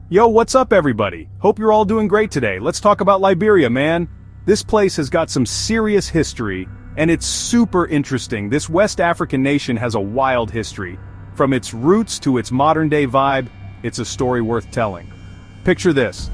Yo, what's up everybody? Hope you're all doing great today. Let's talk about Liberia, man. This place has got some serious history, and it's super interesting. This West African nation has a wild history. From its roots to its modern-day vibe, it's a story worth telling. Picture this.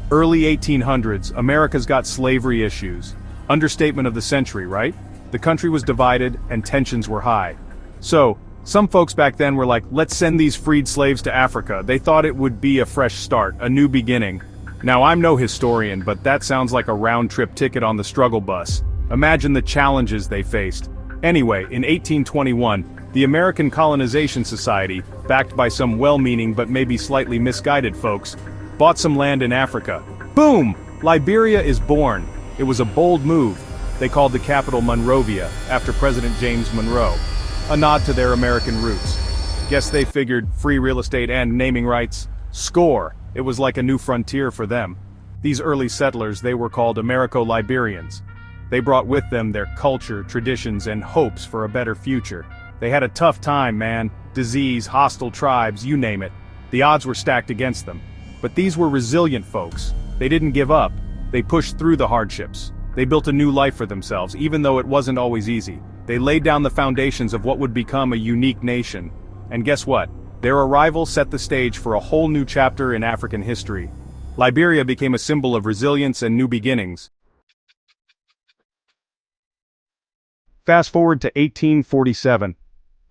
Early 1800s, America's got slavery issues. Understatement of the century, right? The country was divided, and tensions were high. So, some folks back then were like, let's send these freed slaves to Africa. They thought it would be a fresh start, a new beginning. Now I'm no historian, but that sounds like a round-trip ticket on the struggle bus. Imagine the challenges they faced. Anyway, in 1821, the American Colonization Society, backed by some well-meaning but maybe slightly misguided folks, bought some land in Africa. Boom! Liberia is born. It was a bold move. They called the capital Monrovia, after President James Monroe. A nod to their American roots. Guess they figured free real estate and naming rights. Score! It was like a new frontier for them. These early settlers, they were called Americo-Liberians. They brought with them their culture, traditions, and hopes for a better future. They had a tough time, man. Disease, hostile tribes, you name it. The odds were stacked against them. But these were resilient folks. They didn't give up. They pushed through the hardships. They built a new life for themselves, even though it wasn't always easy. They laid down the foundations of what would become a unique nation. And guess what? Their arrival set the stage for a whole new chapter in African history. Liberia became a symbol of resilience and new beginnings. Fast forward to 1847.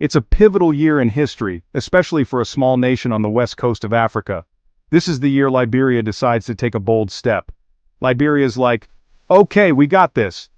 It's a pivotal year in history, especially for a small nation on the west coast of Africa. This is the year Liberia decides to take a bold step. Liberia's like, okay, we got this,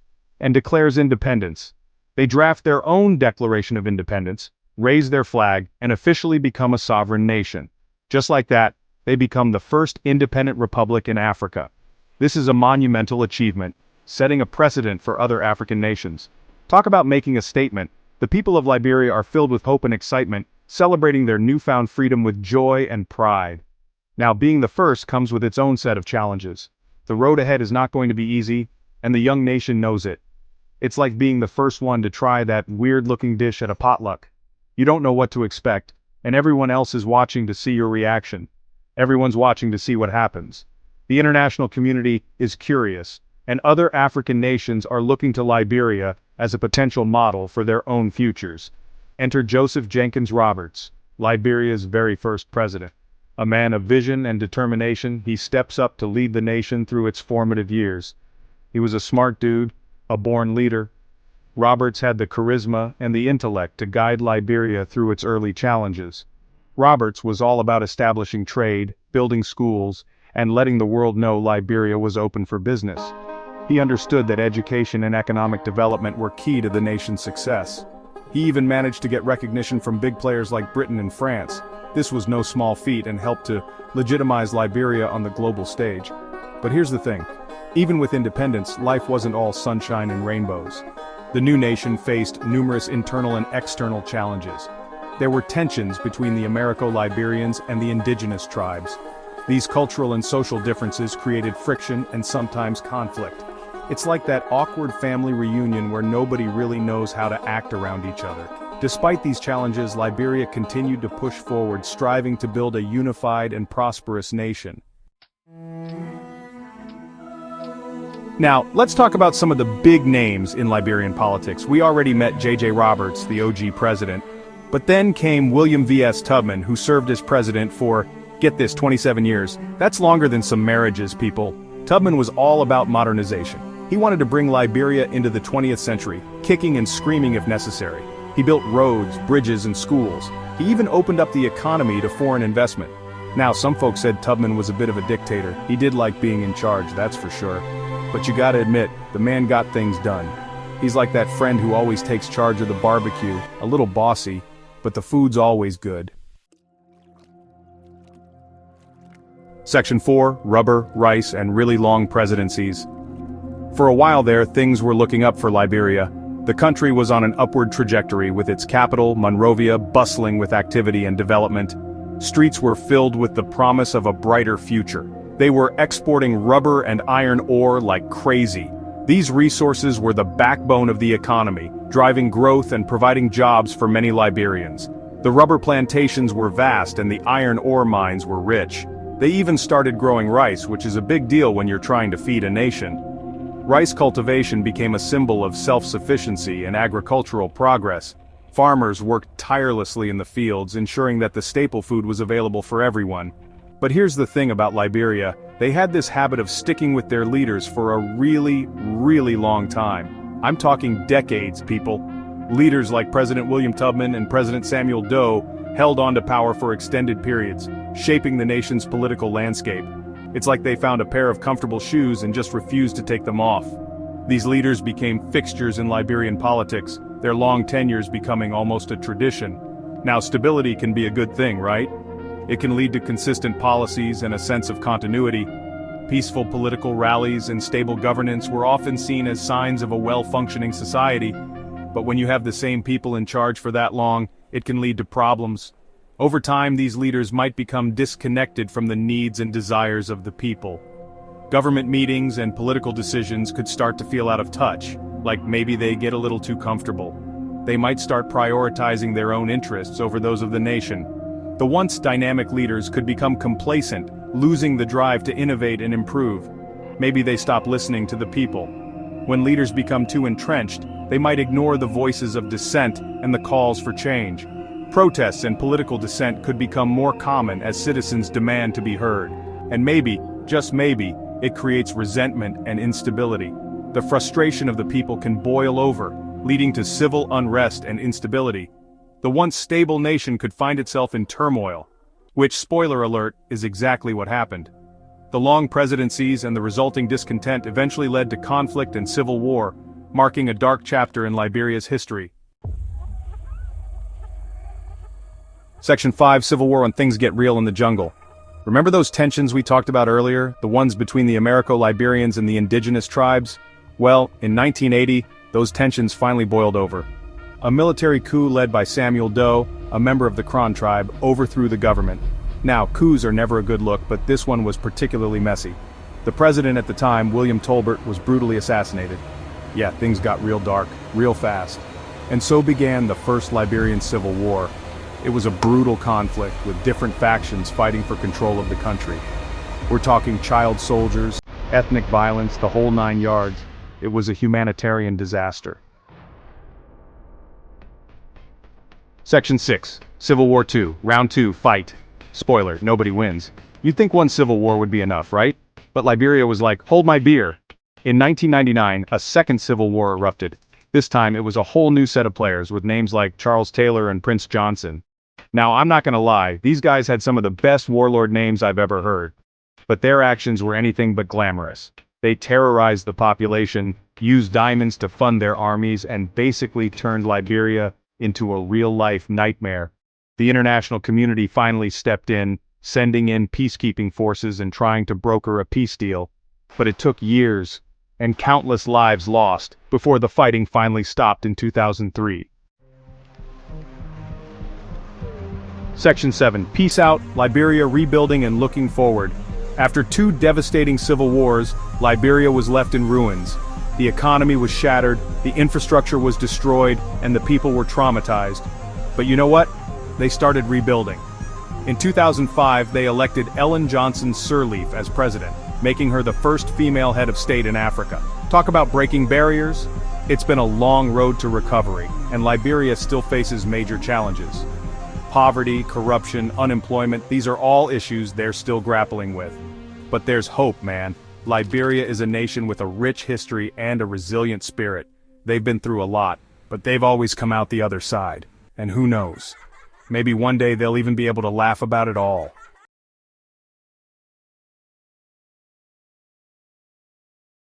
and declares independence. They draft their own Declaration of Independence, raise their flag, and officially become a sovereign nation. Just like that, they become the first independent republic in Africa. This is a monumental achievement, setting a precedent for other African nations. Talk about making a statement. The people of Liberia are filled with hope and excitement, celebrating their newfound freedom with joy and pride. Now, being the first comes with its own set of challenges. The road ahead is not going to be easy, and the young nation knows it. It's like being the first one to try that weird-looking dish at a potluck. You don't know what to expect, and everyone else is watching to see your reaction. Everyone's watching to see what happens. The international community is curious, and other African nations are looking to Liberia as a potential model for their own futures. Enter Joseph Jenkins Roberts, Liberia's very first president. A man of vision and determination, he steps up to lead the nation through its formative years. He was a smart dude, a born leader. Roberts had the charisma and the intellect to guide Liberia through its early challenges. Roberts was all about establishing trade, building schools, and letting the world know Liberia was open for business. He understood that education and economic development were key to the nation's success. He even managed to get recognition from big players like Britain and France. This was no small feat and helped to legitimize Liberia on the global stage. But here's the thing. Even with independence, life wasn't all sunshine and rainbows. The new nation faced numerous internal and external challenges. There were tensions between the Americo-Liberians and the indigenous tribes. These cultural and social differences created friction and sometimes conflict. It's like that awkward family reunion where nobody really knows how to act around each other. Despite these challenges, Liberia continued to push forward, striving to build a unified and prosperous nation. Now, let's talk about some of the big names in Liberian politics. We already met J.J. Roberts, the OG president. But then came William V.S. Tubman, who served as president for, get this, 27 years. That's longer than some marriages, people. Tubman was all about modernization. He wanted to bring Liberia into the 20th century, kicking and screaming if necessary. He built roads, bridges, and schools. He even opened up the economy to foreign investment. Now, some folks said Tubman was a bit of a dictator. He did like being in charge, that's for sure. But you gotta admit, the man got things done. He's like that friend who always takes charge of the barbecue, a little bossy, but the food's always good. Section 4, Rubber, Rice, and Really Long Presidencies. For a while there, things were looking up for Liberia. The country was on an upward trajectory with its capital, Monrovia, bustling with activity and development. Streets were filled with the promise of a brighter future. They were exporting rubber and iron ore like crazy. These resources were the backbone of the economy, driving growth and providing jobs for many Liberians. The rubber plantations were vast and the iron ore mines were rich. They even started growing rice, which is a big deal when you're trying to feed a nation. Rice cultivation became a symbol of self-sufficiency and agricultural progress. Farmers worked tirelessly in the fields, ensuring that the staple food was available for everyone. But here's the thing about Liberia, they had this habit of sticking with their leaders for a really, really long time. I'm talking decades, people. Leaders like President William Tubman and President Samuel Doe held on to power for extended periods, shaping the nation's political landscape. It's like they found a pair of comfortable shoes and just refused to take them off. These leaders became fixtures in Liberian politics, their long tenures becoming almost a tradition. Now, stability can be a good thing, right? It can lead to consistent policies and a sense of continuity. Peaceful political rallies and stable governance were often seen as signs of a well-functioning society. But when you have the same people in charge for that long, it can lead to problems. Over time, these leaders might become disconnected from the needs and desires of the people. Government meetings and political decisions could start to feel out of touch, like maybe they get a little too comfortable. They might start prioritizing their own interests over those of the nation. The once dynamic leaders could become complacent, losing the drive to innovate and improve. Maybe they stop listening to the people. When leaders become too entrenched, they might ignore the voices of dissent and the calls for change. Protests and political dissent could become more common as citizens demand to be heard. And maybe, just maybe, it creates resentment and instability. The frustration of the people can boil over, leading to civil unrest and instability. The once stable nation could find itself in turmoil, which, spoiler alert, is exactly what happened. The long presidencies and the resulting discontent eventually led to conflict and civil war, marking a dark chapter in Liberia's history. Section 5, Civil War when things get real in the jungle. Remember those tensions we talked about earlier, the ones between the Americo-Liberians and the indigenous tribes? Well, in 1980, those tensions finally boiled over. A military coup led by Samuel Doe, a member of the Kron tribe, overthrew the government. Now, coups are never a good look, but this one was particularly messy. The president at the time, William Tolbert, was brutally assassinated. Yeah, things got real dark, real fast. And so began the First Liberian Civil War. It was a brutal conflict with different factions fighting for control of the country. We're talking child soldiers, ethnic violence, the whole 9 yards. It was a humanitarian disaster. Section 6, Civil War II, Round 2, Fight. Spoiler, nobody wins. You'd think one civil war would be enough, right? But Liberia was like, hold my beer. In 1999, a second civil war erupted. This time it was a whole new set of players with names like Charles Taylor and Prince Johnson. Now, I'm not gonna lie, these guys had some of the best warlord names I've ever heard. But their actions were anything but glamorous. They terrorized the population, used diamonds to fund their armies, and basically turned Liberia into a real-life nightmare. The international community finally stepped in, sending in peacekeeping forces and trying to broker a peace deal. But it took years, and countless lives lost, before the fighting finally stopped in 2003. Section 7, Peace Out, Liberia Rebuilding and Looking Forward. After 2 devastating civil wars, Liberia was left in ruins. The economy was shattered, the infrastructure was destroyed, and the people were traumatized. But you know what? They started rebuilding. In 2005, they elected Ellen Johnson Sirleaf as president, making her the first female head of state in Africa. Talk about breaking barriers. It's been a long road to recovery, and Liberia still faces major challenges. Poverty, corruption, unemployment, these are all issues they're still grappling with. But there's hope, man. Liberia is a nation with a rich history and a resilient spirit. They've been through a lot, but they've always come out the other side. And who knows? Maybe one day they'll even be able to laugh about it all.